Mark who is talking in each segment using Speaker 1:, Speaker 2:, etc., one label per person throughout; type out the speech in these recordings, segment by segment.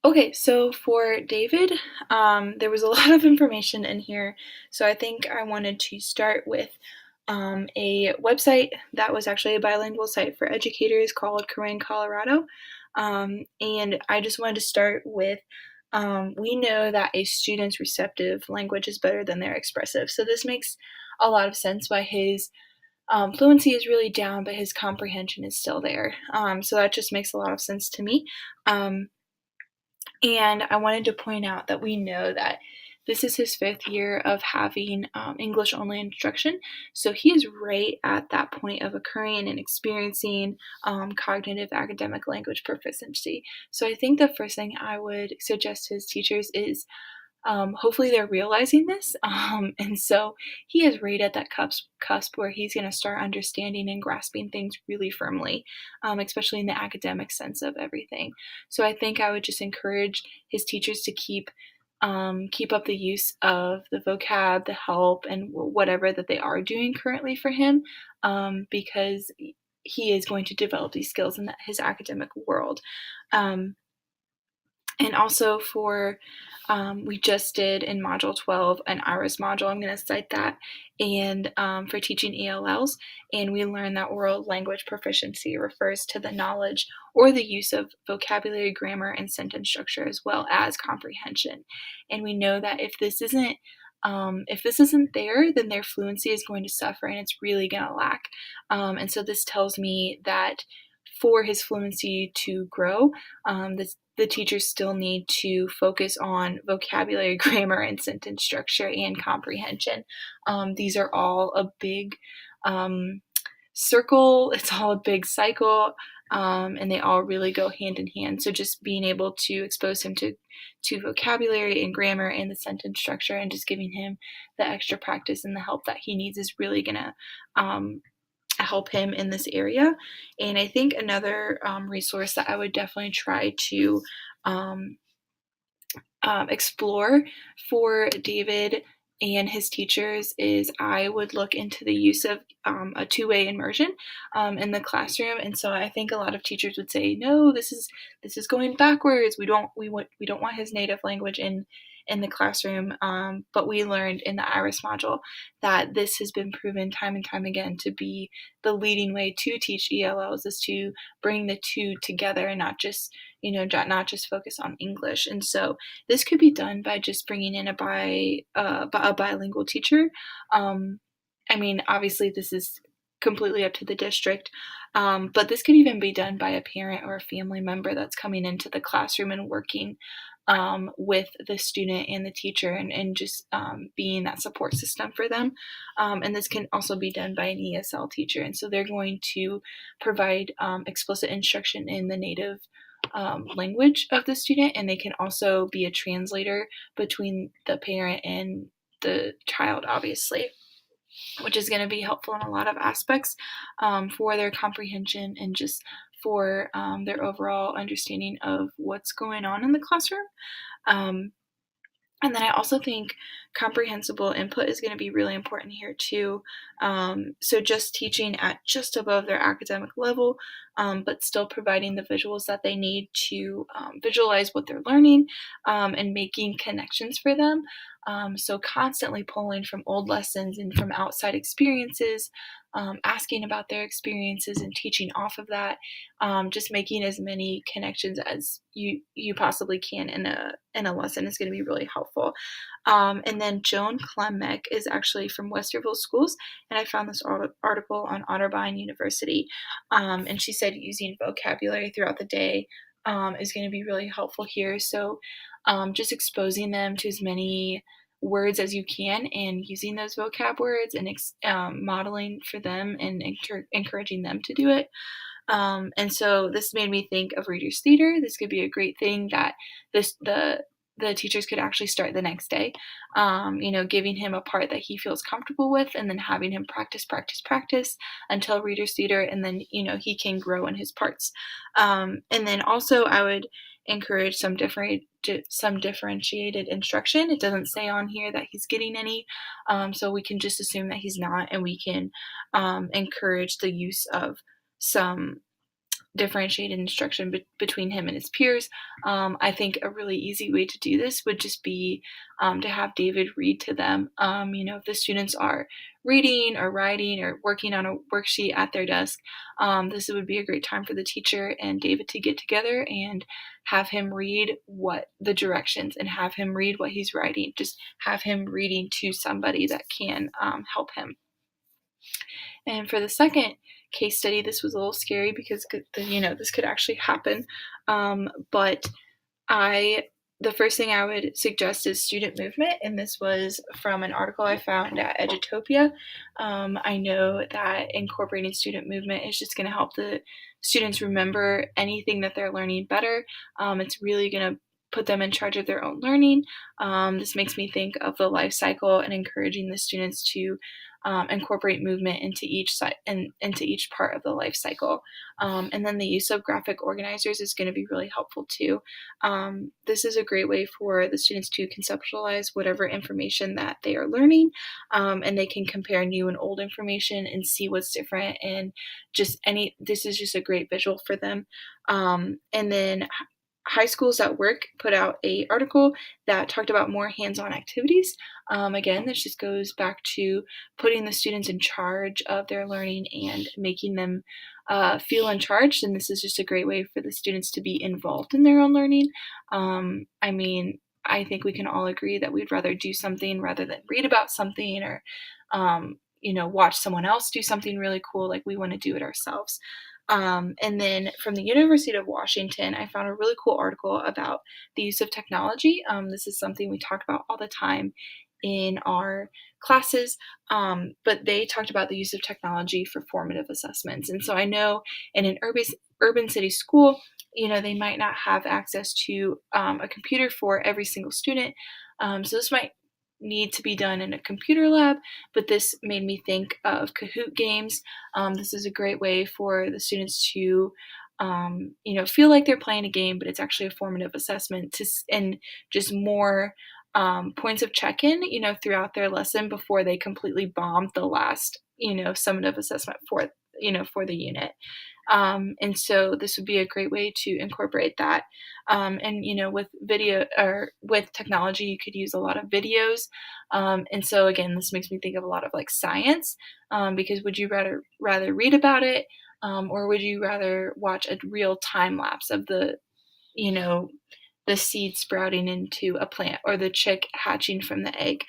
Speaker 1: Okay, so for David, there was a lot of information in here. So I think I wanted to start with a website that was actually a bilingual site for educators called Corinne Colorado. And I just wanted to start with we know that a student's receptive language is better than their expressive. So this makes a lot of sense why his fluency is really down, but his comprehension is still there. So that just makes a lot of sense to me. Um, and I wanted to point out that we know that this is his fifth year of having English only instruction. So he is right at that point of occurring and experiencing cognitive academic language proficiency. So I think the first thing I would suggest to his teachers is hopefully they're realizing this. And so he is right at that cusp where he's going to start understanding and grasping things really firmly, especially in the academic sense of everything. So I think I would just encourage his teachers to keep up the use of the vocab, the help, and whatever that they are doing currently for him, because he is going to develop these skills in his academic world. Um, and also for, we just did in Module 12 an IRIS module. I'm going to cite that. And for teaching ELLs, and we learned that oral language proficiency refers to the knowledge or the use of vocabulary, grammar, and sentence structure, as well as comprehension. And we know that if this isn't there, then their fluency is going to suffer, and it's really going to lack. And so this tells me that for his fluency to grow, the teachers still need to focus on vocabulary, grammar, and sentence structure and comprehension. These are all a big um, circle, it's all a big cycle, and they all really go hand in hand. So just being able to expose him to vocabulary and grammar and the sentence structure, and just giving him the extra practice and the help that he needs is really gonna help him in this area. And I think another resource that I would definitely try to um, explore for David and his teachers is I would look into the use of a two-way immersion in the classroom. And so I think a lot of teachers would say, no, this is going backwards. We don't want his native language in the classroom. But we learned in the IRIS module that this has been proven time and time again to be the leading way to teach ELLs, is to bring the two together and not just focus on English. And so this could be done by just bringing in a bilingual teacher. Um, I mean, obviously, this is completely up to the district, but this could even be done by a parent or a family member that's coming into the classroom and working with the student and the teacher, and just being that support system for them. And this can also be done by an ESL teacher. And so they're going to provide explicit instruction in the native language of the student, and they can also be a translator between the parent and the child, obviously, which is going to be helpful in a lot of aspects for their comprehension and just for their overall understanding of what's going on in the classroom. Um, and then I also think comprehensible input is going to be really important here too. So just teaching at just above their academic level, but still providing the visuals that they need to visualize what they're learning, and making connections for them. So constantly pulling from old lessons and from outside experiences, asking about their experiences and teaching off of that, just making as many connections as you possibly can in a lesson is going to be really helpful. And then Joan Klemek is actually from Westerville Schools, and I found this article on Otterbein University, and she said using vocabulary throughout the day is going to be really helpful here. So just exposing them to as many words as you can and using those vocab words and modeling for them and encouraging them to do it. And so this made me think of Reader's Theater. This could be a great thing that the teachers could actually start the next day, giving him a part that he feels comfortable with, and then having him practice until Reader's Theater, and then he can grow in his parts. And then also I would encourage some differentiated instruction. It doesn't say on here that he's getting any, so we can just assume that he's not, and we can encourage the use of some differentiated instruction between him and his peers. I think a really easy way to do this would just be to have David read to them. If the students are reading or writing or working on a worksheet at their desk, this would be a great time for the teacher and David to get together and have him read what the directions and have him read what he's writing. Just have him reading to somebody that can help him. And for the second case study, this was a little scary because this could actually happen. But I the first thing I would suggest is student movement, and this was from an article I found at Edutopia. I know that incorporating student movement is just going to help the students remember anything that they're learning better. It's really going to put them in charge of their own learning. This makes me think of the life cycle and encouraging the students to incorporate movement into into each part of the life cycle. And then the use of graphic organizers is going to be really helpful too. This is a great way for the students to conceptualize whatever information that they are learning, and they can compare new and old information and see what's different. And this is just a great visual for them. And then High Schools at Work put out a article that talked about more hands-on activities. Again, this just goes back to putting the students in charge of their learning and making them feel in charge. And this is just a great way for the students to be involved in their own learning. I think we can all agree that we'd rather do something rather than read about something or, watch someone else do something really cool. Like we want to do it ourselves. And then from the University of Washington, I found a really cool article about the use of technology. This is something we talk about all the time in our classes, but they talked about the use of technology for formative assessments. And so I know in an urban city school, they might not have access to a computer for every single student. So this might need to be done in a computer lab, but this made me think of Kahoot games. This is a great way for the students to feel like they're playing a game, but it's actually a formative assessment and just more points of check-in, throughout their lesson before they completely bomb the last, summative assessment for the unit. And so this would be a great way to incorporate that. With video or with technology, you could use a lot of videos. And so again, this makes me think of a lot of like science, because would you rather read about it, or would you rather watch a real time lapse of you know, the seed sprouting into a plant or the chick hatching from the egg?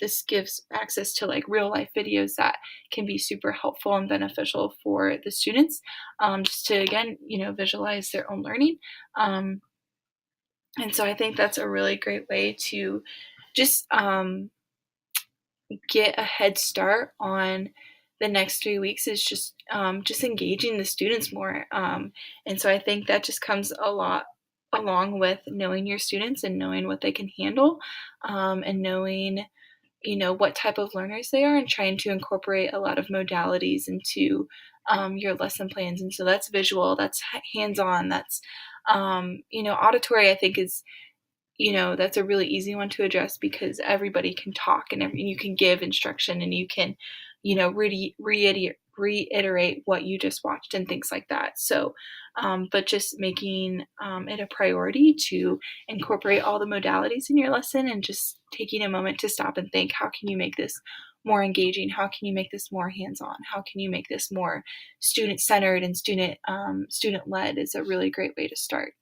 Speaker 1: This gives access to like real life videos that can be super helpful and beneficial for the students, just to again, visualize their own learning. And so I think that's a really great way to just get a head start on the next 3 weeks is just engaging the students more. And so I think that just comes a lot along with knowing your students and knowing what they can handle, and knowing what type of learners they are and trying to incorporate a lot of modalities into your lesson plans. And so that's visual, that's hands-on, that's auditory. I think is that's a really easy one to address because everybody can talk and you can give instruction and you can, reiterate what you just watched and things like that. So, but just making it a priority to incorporate all the modalities in your lesson and just taking a moment to stop and think, how can you make this more engaging? How can you make this more hands-on? How can you make this more student-centered and student-led is a really great way to start.